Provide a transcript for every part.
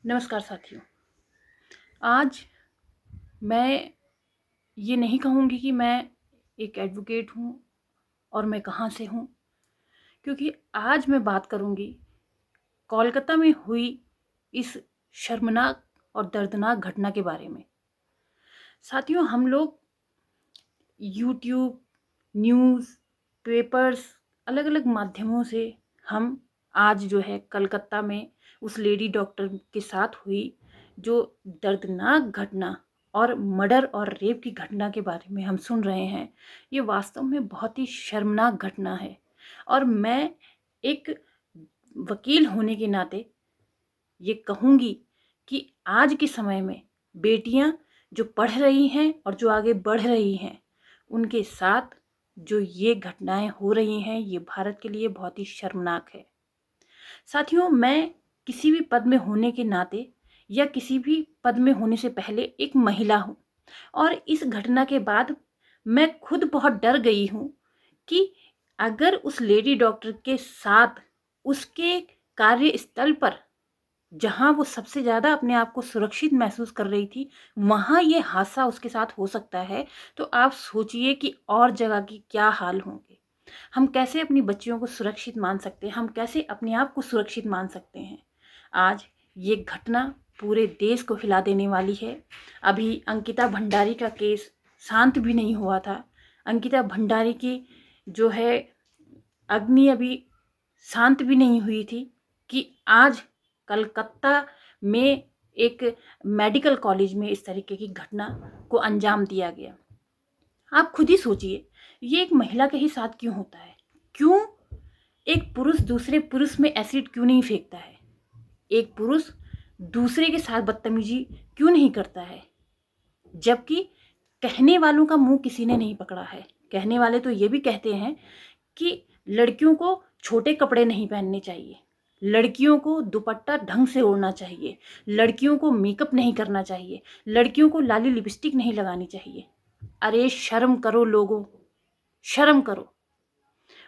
नमस्कार साथियों। आज मैं ये नहीं कहूँगी कि मैं एक एडवोकेट हूँ और मैं कहाँ से हूँ, क्योंकि आज मैं बात करूँगी कोलकाता में हुई इस शर्मनाक और दर्दनाक घटना के बारे में। साथियों, हम लोग यूट्यूब, न्यूज़, पेपर्स, अलग अलग माध्यमों से हम आज जो है कलकत्ता में उस लेडी डॉक्टर के साथ हुई जो दर्दनाक घटना और मर्डर और रेप की घटना के बारे में हम सुन रहे हैं। ये वास्तव में बहुत ही शर्मनाक घटना है और मैं एक वकील होने के नाते ये कहूँगी कि आज के समय में बेटियां जो पढ़ रही हैं और जो आगे बढ़ रही हैं, उनके साथ जो ये घटनाएं हो रही हैं, ये भारत के लिए बहुत ही शर्मनाक है। साथियों, मैं किसी भी पद में होने के नाते या किसी भी पद में होने से पहले एक महिला हूँ और इस घटना के बाद मैं खुद बहुत डर गई हूँ कि अगर उस लेडी डॉक्टर के साथ उसके कार्यस्थल पर, जहाँ वो सबसे ज़्यादा अपने आप को सुरक्षित महसूस कर रही थी, वहाँ ये हादसा उसके साथ हो सकता है, तो आप सोचिए कि और जगह की क्या हाल होंगे। हम कैसे अपनी बच्चियों को सुरक्षित मान सकते हैं, हम कैसे अपने आप को सुरक्षित मान सकते हैं। आज ये घटना पूरे देश को हिला देने वाली है। अभी अंकिता भंडारी का केस शांत भी नहीं हुआ था। अंकिता भंडारी की जो है अग्नि अभी शांत भी नहीं हुई थी कि आज कलकत्ता में एक मेडिकल कॉलेज में इस तरीके की घटना को अंजाम दिया गया। आप खुद ही सोचिए, ये एक महिला के ही साथ क्यों होता है? क्यों एक पुरुष दूसरे पुरुष में एसिड क्यों नहीं फेंकता है? एक पुरुष दूसरे के साथ बदतमीजी क्यों नहीं करता है? जबकि कहने वालों का मुंह किसी ने नहीं पकड़ा है। कहने वाले तो ये भी कहते हैं कि लड़कियों को छोटे कपड़े नहीं पहनने चाहिए, लड़कियों को दुपट्टा ढंग से ओढ़ना चाहिए, लड़कियों को मेकअप नहीं करना चाहिए, लड़कियों को लाली लिपस्टिक नहीं लगानी चाहिए। अरे शर्म करो लोगों, शर्म करो।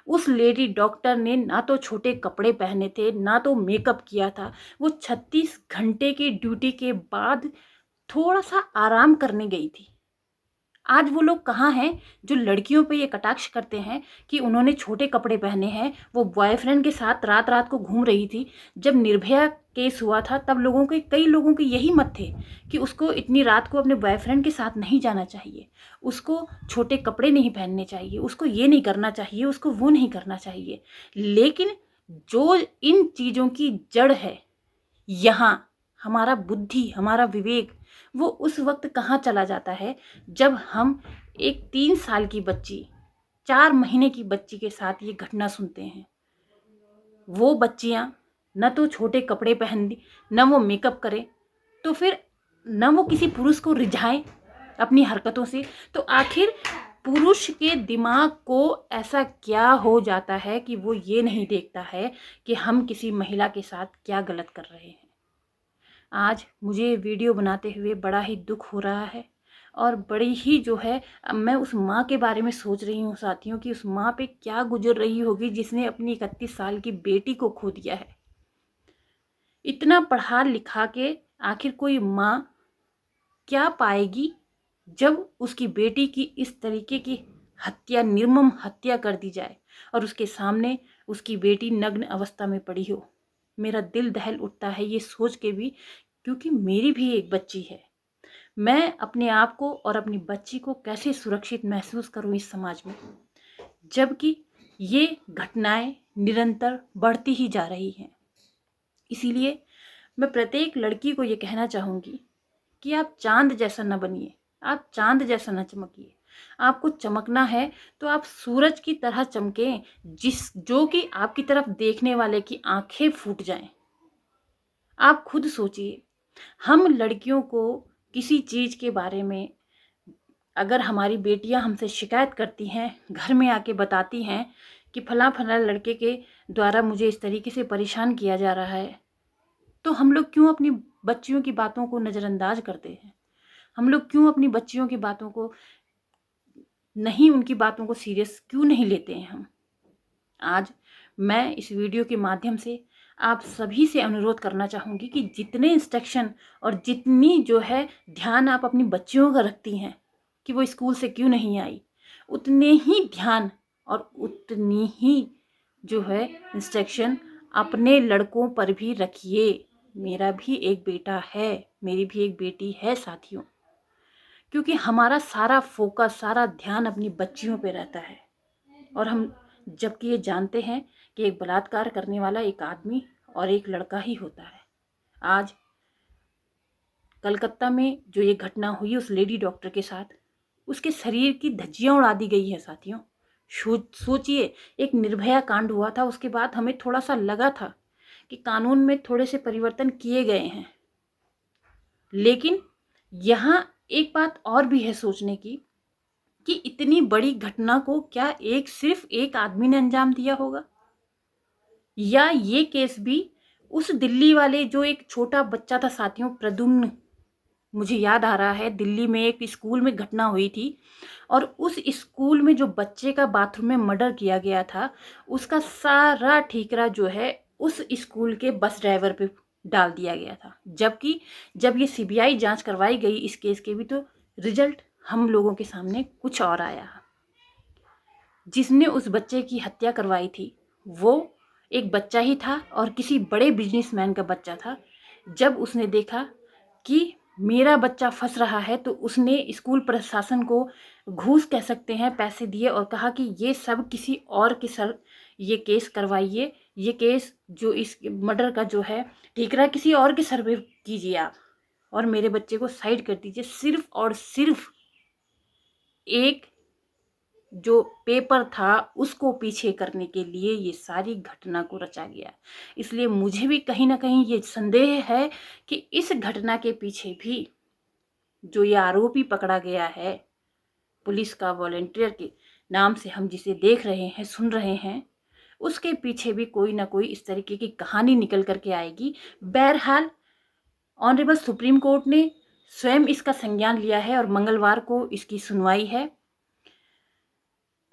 उस लेडी डॉक्टर ने ना तो छोटे कपड़े पहने थे, ना तो मेकअप किया था। वो 36 घंटे की ड्यूटी के बाद थोड़ा सा आराम करने गई थी। आज वो लोग कहाँ हैं जो लड़कियों पे ये कटाक्ष करते हैं कि उन्होंने छोटे कपड़े पहने हैं। वो बॉयफ्रेंड के साथ रात रात को घूम रही थी। जब निर्भया केस हुआ था तब कई लोगों के यही मत थे कि उसको इतनी रात को अपने बॉयफ्रेंड के साथ नहीं जाना चाहिए, उसको छोटे कपड़े नहीं पहनने चाहिए, उसको ये नहीं करना चाहिए, उसको वो नहीं करना चाहिए। लेकिन जो इन चीज़ों की जड़ है, यहाँ हमारा बुद्धि, हमारा विवेक, वो उस वक्त कहाँ चला जाता है जब हम एक 3 साल की बच्ची, 4 महीने की बच्ची के साथ ये घटना सुनते हैं। वो बच्चियाँ न तो छोटे कपड़े पहन न वो मेकअप करे, तो फिर न वो किसी पुरुष को रिझाएं अपनी हरकतों से। तो आखिर पुरुष के दिमाग को ऐसा क्या हो जाता है कि वो ये नहीं देखता है कि हम किसी महिला के साथ क्या गलत कर रहे हैं। आज मुझे वीडियो बनाते हुए बड़ा ही दुख हो रहा है और बड़ी ही जो है मैं उस माँ के बारे में सोच रही हूँ साथियों कि उस माँ पे क्या गुजर रही होगी जिसने अपनी 31 साल की बेटी को खो दिया है। इतना पढ़ा लिखा के आखिर कोई माँ क्या पाएगी जब उसकी बेटी की इस तरीके की हत्या, निर्मम हत्या कर दी जाए और उसके सामने उसकी बेटी नग्न अवस्था में पड़ी हो। मेरा दिल दहल उठता है ये सोच के भी, क्योंकि मेरी भी एक बच्ची है। मैं अपने आप को और अपनी बच्ची को कैसे सुरक्षित महसूस करूं इस समाज में, जबकि ये घटनाएं निरंतर बढ़ती ही जा रही हैं। इसीलिए मैं प्रत्येक लड़की को ये कहना चाहूँगी कि आप चांद जैसा न बनिए, आप चांद जैसा न चमकिए। आपको चमकना है तो आप सूरज की तरह चमकें, जो कि आपकी तरफ देखने वाले की आंखें फूट जाएं। आप खुद सोचिए, हम लड़कियों को किसी चीज़ के बारे में अगर हमारी बेटियां हमसे शिकायत करती हैं, घर में आके बताती हैं कि फला फला लड़के के द्वारा मुझे इस तरीके से परेशान किया जा रहा है, तो हम लोग क्यों अपनी बच्चियों की बातों को नज़रअंदाज करते हैं? हम लोग क्यों अपनी बच्चियों की बातों को नहीं, उनकी बातों को सीरियस क्यों नहीं लेते हैं हम? आज मैं इस वीडियो के माध्यम से आप सभी से अनुरोध करना चाहूँगी कि जितने इंस्ट्रक्शन और जितनी जो है ध्यान आप अपनी बच्चियों का रखती हैं कि वो स्कूल से क्यों नहीं आई, उतने ही ध्यान और उतनी ही जो है इंस्ट्रक्शन अपने लड़कों पर भी रखिए। मेरा भी एक बेटा है, मेरी भी एक बेटी है साथियों, क्योंकि हमारा सारा फोकस, सारा ध्यान अपनी बच्चियों पे रहता है। और हम जबकि ये जानते हैं कि एक बलात्कार करने वाला एक आदमी और एक लड़का ही होता है। आज कलकत्ता में जो ये घटना हुई उस लेडी डॉक्टर के साथ, उसके शरीर की धज्जियां उड़ा दी गई है साथियों। सोचिए, एक निर्भया कांड हुआ था, उसके बाद हमें थोड़ा सा लगा था कि कानून में थोड़े से परिवर्तन किए गए हैं, लेकिन यहाँ एक बात और भी है सोचने की कि इतनी बड़ी घटना को क्या सिर्फ एक आदमी ने अंजाम दिया होगा, या ये केस भी उस दिल्ली वाले जो एक छोटा बच्चा था साथियों, प्रद्युम्न, मुझे याद आ रहा है, दिल्ली में एक स्कूल में घटना हुई थी और उस स्कूल में जो बच्चे का बाथरूम में मर्डर किया गया था, उसका सारा ठीकरा जो है उस स्कूल के बस ड्राइवर पे डाल दिया गया था। जबकि जब ये सीबीआई जांच करवाई गई इस केस के भी, तो रिजल्ट हम लोगों के सामने कुछ और आया। जिसने उस बच्चे की हत्या करवाई थी वो एक बच्चा ही था और किसी बड़े बिजनेसमैन का बच्चा था। जब उसने देखा कि मेरा बच्चा फंस रहा है, तो उसने स्कूल प्रशासन को घूस कह सकते हैं, पैसे दिए और कहा कि ये सब किसी और के सर ये केस करवाइए, ये केस जो इस मर्डर का जो है ठीकरा किसी और के सर पे कीजिए आप, और मेरे बच्चे को साइड कर दीजिए। सिर्फ और सिर्फ एक जो पेपर था उसको पीछे करने के लिए ये सारी घटना को रचा गया। इसलिए मुझे भी कहीं ना कहीं ये संदेह है कि इस घटना के पीछे भी जो ये आरोपी पकड़ा गया है, पुलिस का वॉलंटियर के नाम से हम जिसे देख रहे हैं, सुन रहे हैं, उसके पीछे भी कोई ना कोई इस तरीके की कहानी निकल करके आएगी। बहरहाल ऑनरेबल सुप्रीम कोर्ट ने स्वयं इसका संज्ञान लिया है और मंगलवार को इसकी सुनवाई है।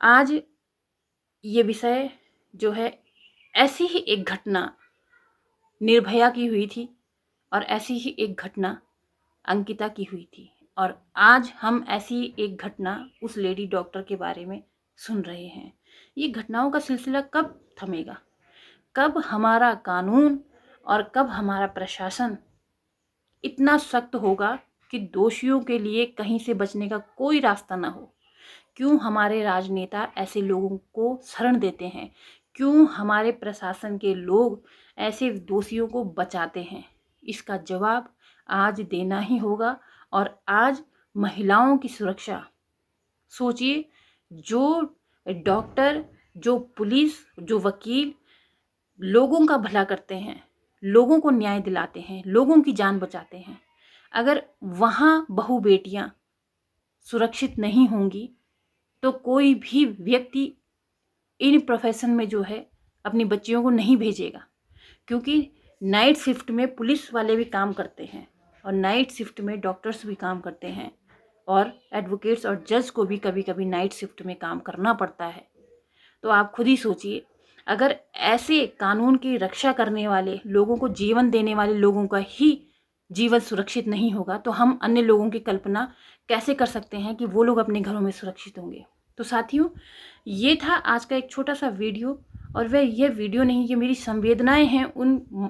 आज ये विषय जो है, ऐसी ही एक घटना निर्भया की हुई थी और ऐसी ही एक घटना अंकिता की हुई थी, और आज हम ऐसी एक घटना उस लेडी डॉक्टर के बारे में सुन रहे हैं। ये घटनाओं का सिलसिला कब थमेगा? कब हमारा कानून और कब हमारा प्रशासन इतना सख्त होगा कि दोषियों के लिए कहीं से बचने का कोई रास्ता ना हो? क्यों हमारे राजनेता ऐसे लोगों को शरण देते हैं? क्यों हमारे प्रशासन के लोग ऐसे दोषियों को बचाते हैं? इसका जवाब आज देना ही होगा। और आज महिलाओं की सुरक्षा, सोचिए, जो डॉक्टर, जो पुलिस, जो वकील लोगों का भला करते हैं, लोगों को न्याय दिलाते हैं, लोगों की जान बचाते हैं, अगर वहाँ बहू बेटियाँ सुरक्षित नहीं होंगी तो कोई भी व्यक्ति इन प्रोफेशन में जो है अपनी बच्चियों को नहीं भेजेगा। क्योंकि नाइट शिफ्ट में पुलिस वाले भी काम करते हैं और नाइट शिफ्ट में डॉक्टर्स भी काम करते हैं और एडवोकेट्स और जज को भी कभी कभी नाइट शिफ्ट में काम करना पड़ता है। तो आप खुद ही सोचिए, अगर ऐसे कानून की रक्षा करने वाले लोगों को, जीवन देने वाले लोगों का ही जीवन सुरक्षित नहीं होगा, तो हम अन्य लोगों की कल्पना कैसे कर सकते हैं कि वो लोग अपने घरों में सुरक्षित होंगे? तो साथियों, ये था आज का एक छोटा सा वीडियो, और वह ये वीडियो नहीं, ये मेरी संवेदनाएं हैं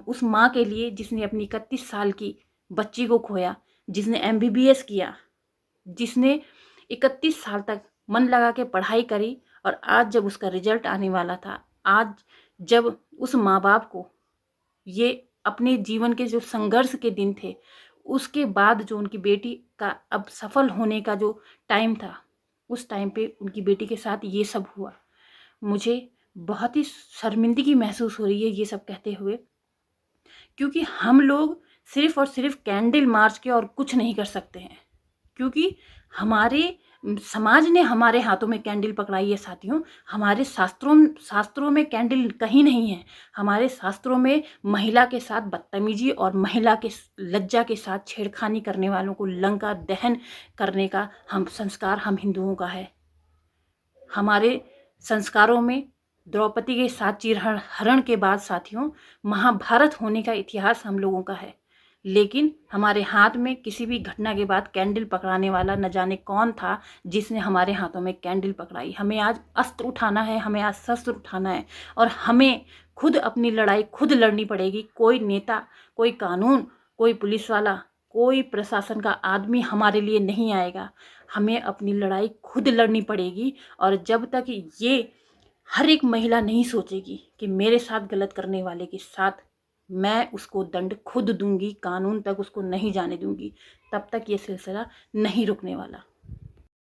उस माँ के लिए जिसने अपनी 31 साल की बच्ची को खोया, जिसने MBBS किया, जिसने 31 साल तक मन लगा के पढ़ाई करी, और आज जब उसका रिजल्ट आने वाला था, आज जब उस माँ बाप को ये अपने जीवन के जो संघर्ष के दिन थे, उसके बाद जो उनकी बेटी का अब सफल होने का जो टाइम था, उस टाइम पे उनकी बेटी के साथ ये सब हुआ। मुझे बहुत ही शर्मिंदगी महसूस हो रही है ये सब कहते हुए, क्योंकि हम लोग सिर्फ और सिर्फ कैंडल मार्च के और कुछ नहीं कर सकते हैं, क्योंकि हमारे समाज ने हमारे हाथों में कैंडल पकड़ाई है साथियों। हमारे शास्त्रों में कैंडल कहीं नहीं है। हमारे शास्त्रों में महिला के साथ बदतमीजी और महिला के लज्जा के साथ छेड़खानी करने वालों को लंका दहन करने का हम संस्कार हम हिंदुओं का है। हमारे संस्कारों में द्रौपदी के साथ चीरहरण के बाद साथियों महाभारत होने का इतिहास हम लोगों का है। लेकिन हमारे हाथ में किसी भी घटना के बाद कैंडल पकड़ाने वाला न जाने कौन था जिसने हमारे हाथों में कैंडल पकड़ाई। हमें आज अस्त्र उठाना है, हमें आज शस्त्र उठाना है और हमें खुद अपनी लड़ाई खुद लड़नी पड़ेगी। कोई नेता, कोई कानून, कोई पुलिस वाला, कोई प्रशासन का आदमी हमारे लिए नहीं आएगा। हमें अपनी लड़ाई खुद लड़नी पड़ेगी। और जब तक ये हर एक महिला नहीं सोचेगी कि मेरे साथ गलत करने वाले के साथ मैं उसको दंड खुद दूंगी, कानून तक उसको नहीं जाने दूंगी, तब तक ये सिलसिला नहीं रुकने वाला।